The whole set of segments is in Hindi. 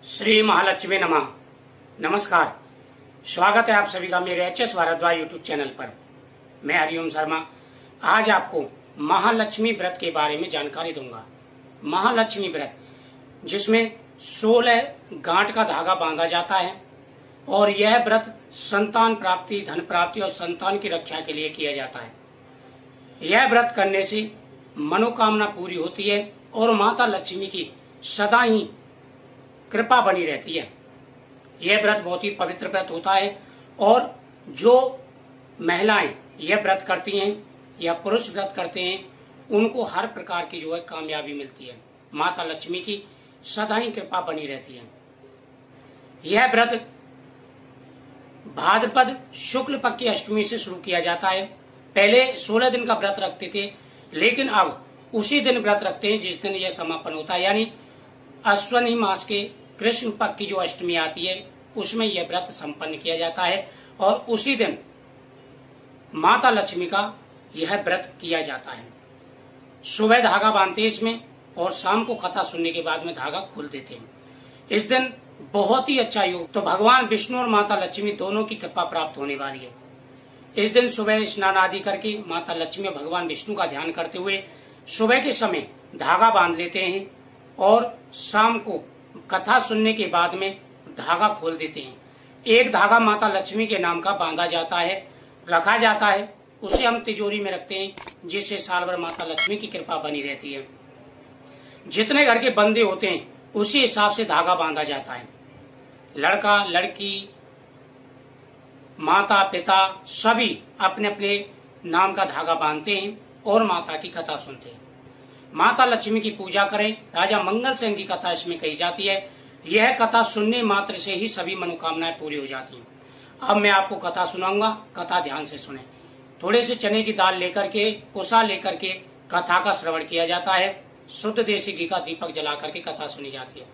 श्री महालक्ष्मी नमः। नमस्कार, स्वागत है आप सभी का मेरे एच.एस. भारद्वाज यूट्यूब चैनल पर। मैं हरिओम शर्मा आज आपको महालक्ष्मी व्रत के बारे में जानकारी दूंगा। महालक्ष्मी व्रत जिसमें 16 गांठ का धागा बांधा जाता है और यह व्रत संतान प्राप्ति, धन प्राप्ति और संतान की रक्षा के लिए किया जाता है। यह व्रत करने से मनोकामना पूरी होती है और माता लक्ष्मी की सदा ही कृपा बनी रहती है। यह व्रत बहुत ही पवित्र व्रत होता है और जो महिलाएं यह व्रत करती हैं या पुरुष व्रत करते हैं उनको हर प्रकार की जो है कामयाबी मिलती है। माता लक्ष्मी की सदा ही कृपा बनी रहती है। यह व्रत भाद्रपद शुक्ल पक्ष की अष्टमी से शुरू किया जाता है। पहले 16 दिन का व्रत रखते थे, लेकिन अब उसी दिन व्रत रखते हैं जिस दिन यह समापन होता है, यानी अश्विनी मास के कृष्ण पक्ष की जो अष्टमी आती है उसमें यह व्रत संपन्न किया जाता है और उसी दिन माता लक्ष्मी का यह व्रत किया जाता है। सुबह धागा बांधते हैं इसमें और शाम को कथा सुनने के बाद में धागा खोल देते हैं। इस दिन बहुत ही अच्छा योग, तो भगवान विष्णु और माता लक्ष्मी दोनों की कृपा प्राप्त होने वाली है। इस दिन सुबह स्नान आदि करके माता लक्ष्मी और भगवान विष्णु का ध्यान करते हुए सुबह के समय धागा बांध लेते हैं और शाम को कथा सुनने के बाद में धागा खोल देते हैं। एक धागा माता लक्ष्मी के नाम का बांधा जाता है, रखा जाता है, उसे हम तिजोरी में रखते हैं जिससे साल भर माता लक्ष्मी की कृपा बनी रहती है। जितने घर के बंदे होते हैं उसी हिसाब से धागा बांधा जाता है। लड़का लड़की, माता पिता सभी अपने अपने नाम का धागा बांधते हैं और माता की कथा सुनते हैं। माता लक्ष्मी की पूजा करें। राजा मंगल सेन की कथा इसमें कही जाती है। यह कथा सुनने मात्र से ही सभी मनोकामनाएं पूरी हो जाती हैं। अब मैं आपको कथा सुनाऊंगा, कथा ध्यान से सुने। थोड़े से चने की दाल लेकर के, पुसा लेकर के कथा का श्रवण किया जाता है। शुद्ध देसी घी का दीपक जला करके कथा सुनी जाती है।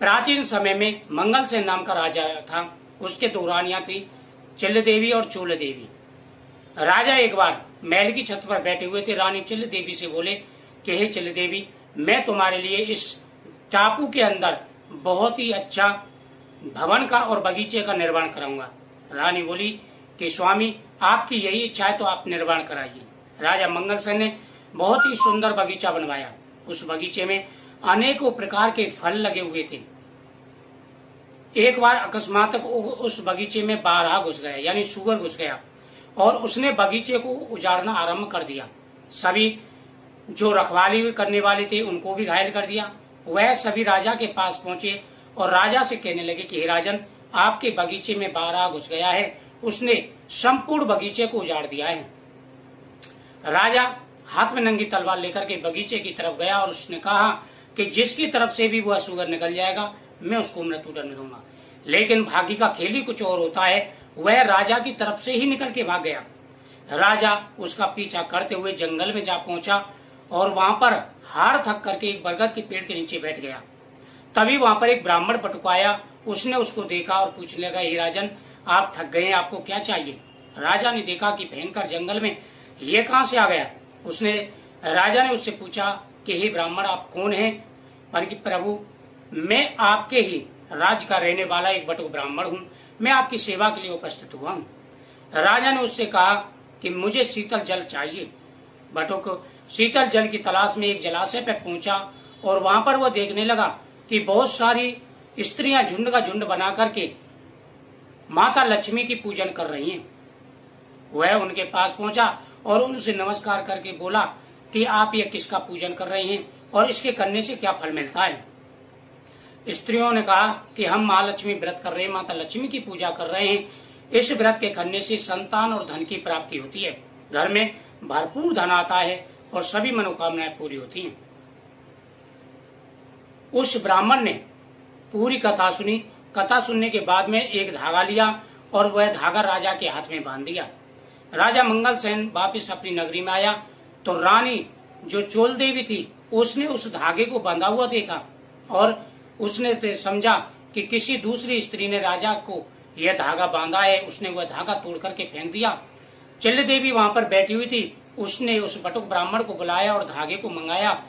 प्राचीन समय में मंगल सेन नाम का राजा था। उसके दो रानियां थी, चिल्ल देवी और चूल देवी। राजा एक बार महल की छत पर बैठे हुए थे। रानी चिल्ल देवी से बोले कि हे चिल्ल देवी, मैं तुम्हारे लिए इस टापू के अंदर बहुत ही अच्छा भवन का और बगीचे का निर्माण कराऊंगा। रानी बोली कि स्वामी, आपकी यही इच्छा है तो आप निर्माण कराइए। राजा मंगल सेन ने बहुत ही सुंदर बगीचा बनवाया। उस बगीचे में अनेकों प्रकार के फल लगे हुए थे। एक बार अकस्मात उस बगीचे में बारहा घुस गया, यानी सुअर घुस गया और उसने बगीचे को उजाड़ना आरंभ कर दिया। सभी जो रखवाली करने वाले थे उनको भी घायल कर दिया। वह सभी राजा के पास पहुंचे और राजा से कहने लगे कि हे राजन, आपके बगीचे में बारहा घुस गया है, उसने संपूर्ण बगीचे को उजाड़ दिया है। राजा हाथ में नंगी तलवार लेकर के बगीचे की तरफ गया और उसने कहा कि जिसकी तरफ से भी वह सुअर निकल जाएगा मैं उसको मृत्युदंड दूंगा। लेकिन भाग्य का खेल ही कुछ और होता है। वह राजा की तरफ से ही निकल के भाग गया। राजा उसका पीछा करते हुए जंगल में जा पहुंचा और वहां पर हार थक करके एक बरगद के पेड़ के नीचे बैठ गया। तभी वहां पर एक ब्राह्मण पटुक आया। उसने उसको देखा और पूछने लगा, हे राजन, आप थक गए, आपको क्या चाहिए? राजा ने देखा कि भयंकर जंगल में ये कहां से आ गया। राजा ने उससे पूछा कि हे ब्राह्मण, आप कौन हैं? पर कि प्रभु, मैं आपके ही राज्य का रहने वाला एक बटुक ब्राह्मण हूँ, मैं आपकी सेवा के लिए उपस्थित हुआ हूँ। राजा ने उससे कहा कि मुझे शीतल जल चाहिए। बटुक शीतल जल की तलाश में एक जलाशय पर पहुंचा और वहां पर वो देखने लगा कि बहुत सारी स्त्रियां झुंड का झुंड बना करके माता लक्ष्मी की पूजन कर रही हैं। वह उनके पास पहुंचा और उनसे नमस्कार करके बोला कि आप ये किसका पूजन कर रहे हैं और इसके करने से क्या फल मिलता है? स्त्रियों ने कहा कि हम महालक्ष्मी व्रत कर रहे हैं, माता लक्ष्मी की पूजा कर रहे हैं। इस व्रत के करने से संतान और धन की प्राप्ति होती है, घर में भरपूर धन आता है और सभी मनोकामनाएं पूरी होती हैं। उस ब्राह्मण ने पूरी कथा सुनी। कथा सुनने के बाद में एक धागा लिया और वह धागा राजा के हाथ में बांध दिया। राजा मंगल सेन वापिस अपनी नगरी में आया तो रानी जो चोल देवी थी उसने उस धागे को बंधा हुआ देखा और उसने समझा कि किसी दूसरी स्त्री ने राजा को यह धागा बांधा है। उसने वह धागा तोड़ करके फेंक दिया। चिल्ल देवी वहां पर बैठी हुई थी। उसने उस बटुक ब्राह्मण को बुलाया और धागे को मंगाया।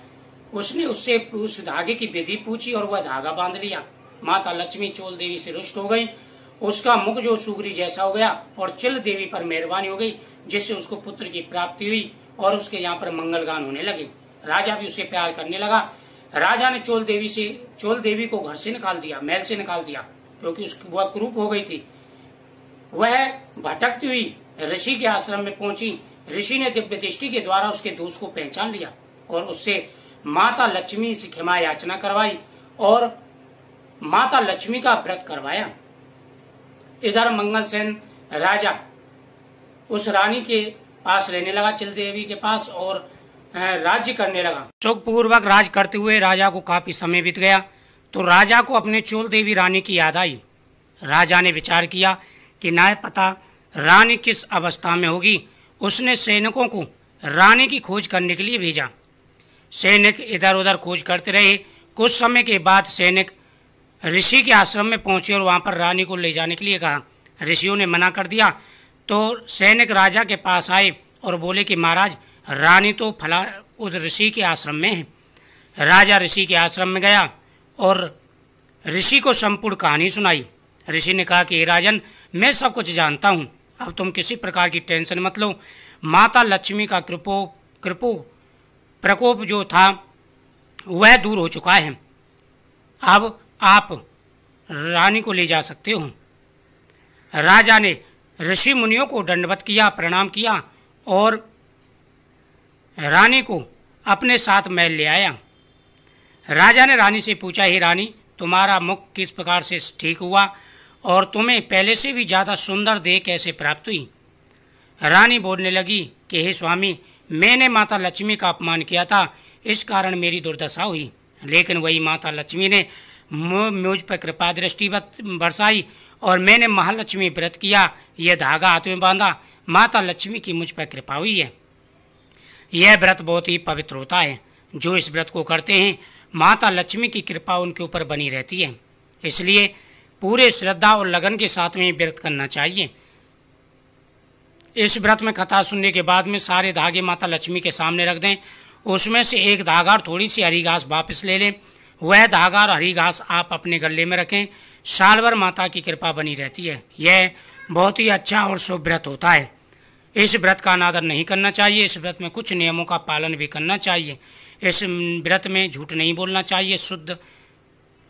उसने उससे उस धागे की विधि पूछी और वह धागा बांध लिया। माता लक्ष्मी चोल देवी से रुष्ट हो गई। उसका मुख जो सुगरी जैसा हो गया और चिल देवी पर मेहरबानी हो गई, जिससे उसको पुत्र की प्राप्ति हुई और उसके यहाँ पर मंगल गान होने लगे। राजा भी उसे प्यार करने लगा। राजा ने चोल देवी को घर से निकाल दिया, महल से निकाल दिया, क्योंकि वह कुरूप हो गई थी। वह भटकती हुई ऋषि के आश्रम में पहुंची। ऋषि ने दिव्य दृष्टि के द्वारा उसके दोष को पहचान लिया और उससे माता लक्ष्मी से क्षमा याचना करवाई और माता लक्ष्मी का व्रत करवाया। इधर मंगलसेन राजा उस रानी के पास रहने लगा, चिल देवी के पास, और राज्य करने लगा। सुखपूर्वक राज करते हुए राजा को काफी समय बीत गया तो राजा को अपने चोल देवी रानी की याद आई। राजा ने विचार किया कि ना पता रानी किस अवस्था में होगी। उसने सैनिकों को रानी की खोज करने के लिए भेजा। सैनिक इधर उधर खोज करते रहे। कुछ समय के बाद सैनिक ऋषि के आश्रम में पहुंचे और वहां पर रानी को ले जाने के लिए कहा। ऋषियों ने मना कर दिया तो सैनिक राजा के पास आए और बोले कि महाराज, रानी तो फला उस ऋषि के आश्रम में है। राजा ऋषि के आश्रम में गया और ऋषि को संपूर्ण कहानी सुनाई। ऋषि ने कहा कि राजन, मैं सब कुछ जानता हूँ, अब तुम किसी प्रकार की टेंशन मत लो। माता लक्ष्मी का प्रकोप जो था वह दूर हो चुका है। अब आप रानी को ले जा सकते हो। राजा ने ऋषि मुनियों को दंडवत किया, प्रणाम किया और रानी को अपने साथ महल ले आया। राजा ने रानी से पूछा, हे रानी, तुम्हारा मुख किस प्रकार से ठीक हुआ और तुम्हें पहले से भी ज़्यादा सुंदर देह कैसे प्राप्त हुई? रानी बोलने लगी कि हे स्वामी, मैंने माता लक्ष्मी का अपमान किया था, इस कारण मेरी दुर्दशा हुई। लेकिन वही माता लक्ष्मी ने मुझ पर कृपा दृष्टि बरसाई और मैंने महालक्ष्मी व्रत किया, यह धागा हाथ में बांधा, माता लक्ष्मी की मुझ पर कृपा हुई है। यह व्रत बहुत ही पवित्र होता है। जो इस व्रत को करते हैं, माता लक्ष्मी की कृपा उनके ऊपर बनी रहती है। इसलिए पूरे श्रद्धा और लगन के साथ में व्रत करना चाहिए। इस व्रत में कथा सुनने के बाद में सारे धागे माता लक्ष्मी के सामने रख दें। उसमें से एक धागा और थोड़ी सी हरी घास वापस ले लें। वह धागा और हरी घास आप अपने गले में रखें। साल भर माता की कृपा बनी रहती है। यह बहुत ही अच्छा और शुभ व्रत होता है। इस व्रत का अनादर नहीं करना चाहिए। इस व्रत में कुछ नियमों का पालन भी करना चाहिए। इस व्रत में झूठ नहीं बोलना चाहिए, शुद्ध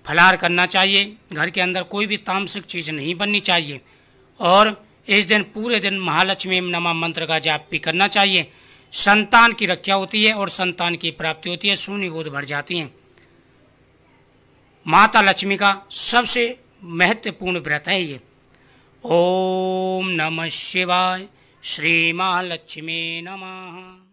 फलाहार करना चाहिए। घर के अंदर कोई भी तामसिक चीज़ नहीं बननी चाहिए और इस दिन पूरे दिन महालक्ष्मी नमः मंत्र का जाप भी करना चाहिए। संतान की रक्षा होती है और संतान की प्राप्ति होती है, शून्य गोद भर जाती हैं। माता लक्ष्मी का सबसे महत्वपूर्ण व्रत है ये। ओम नमः शिवाय। श्री महालक्ष्मी नमः।